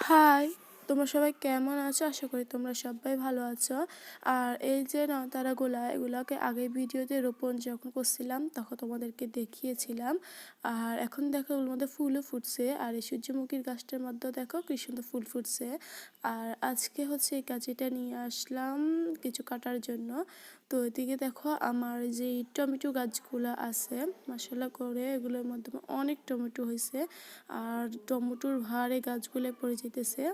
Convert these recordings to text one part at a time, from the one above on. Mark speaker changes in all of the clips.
Speaker 1: High, তোমরা সবাই কেমন আছো? আশা করি তোমরা সবাই ভালো আছো। আর এই যে নয়তারাগুলা এগুলাকে আগের ভিডিওতে রোপণ যখন করছিলাম তখন তোমাদেরকে দেখিয়েছিলাম। আর এখন দেখো ওগুলোর মধ্যে ফুলও ফুটছে, আর এই সূর্যমুখীর গাছটার মধ্যেও দেখো কি সুন্দর ফুল ফুটছে। আর আজকে হচ্ছে এই কাজিটা নিয়ে আসলাম কিছু কাটার জন্য। তো এদিকে দেখো আমার যে টমেটো গাছগুলো আছে মাশাআল্লাহ করে এগুলোর মাধ্যমে অনেক টমেটো হয়েছে। আর টমেটোর ভারে গাছগুলো পড়ে যেতেছে।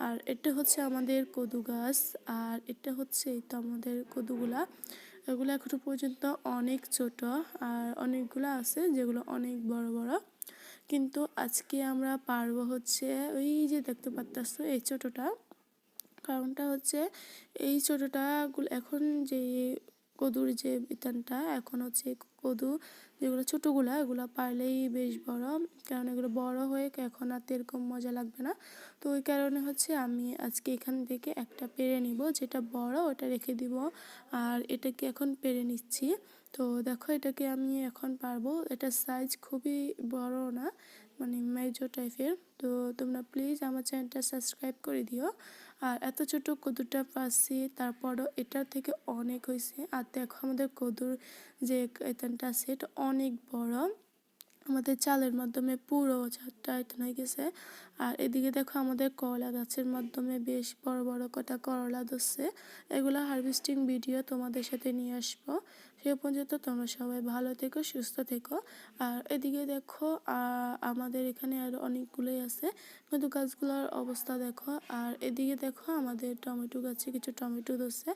Speaker 1: আর এটা হচ্ছে আমাদের কদু গাছ। আর এটা হচ্ছে এই তো আমাদের কদুগুলা, এগুলো এখনো পর্যন্ত অনেক ছোট। আর অনেকগুলো আছে যেগুলো অনেক বড় বড়, কিন্তু আজকে আমরা পারবো হচ্ছে ওই যে দেখতে পাচ্ছ এই ছোটটা। কারণটা হচ্ছে এই ছোটটা এখন যে কদুর যে বিতানটা এখন হচ্ছে কদু যেগুলো ছোটোগুলা এগুলো পারলেই বেশ বড়, কারণ এগুলো বড় হয়ে এখন আর এরকম মজা লাগবে না। তো ওই কারণে হচ্ছে আমি আজকে এখান থেকে একটা পেরে নিব, যেটা বড় ওটা রেখে দিব। আর এটাকে এখন পেরে নিচ্ছি। তো দেখো এটাকে আমি এখন পারবো, এটা সাইজ খুবই বড় না, মানে মেজো টাইপের। তো তোমরা প্লিজ আমার চ্যানেলটা সাবস্ক্রাইব করে দিও। আর এত ছোট কদুটা পাচ্ছি, তারপরও এটার থেকে অনেক হয়েছে। আর দেখো আমাদের কদুর যে এখানটা আছে এটা অনেক বড়, আমাদের চালের মাধ্যমে পুরো চারটা আয়তন হয়ে গেছে। আর এদিকে দেখো আমাদের করলা গাছের মাধ্যমে বেশ বড় বড় কটা করলা ধরছে। এগুলো হারভেস্টিং ভিডিও তোমাদের সাথে নিয়ে আসবো। সে পর্যন্ত তোমরা সবাই ভালো থেকো, সুস্থ থেকো। আর এদিকে দেখো আমাদের এখানে আরও অনেকগুলোই আছে, কিন্তু গাছগুলোর অবস্থা দেখো। আর এদিকে দেখো আমাদের টমেটো গাছে কিছু টমেটো ধরছে।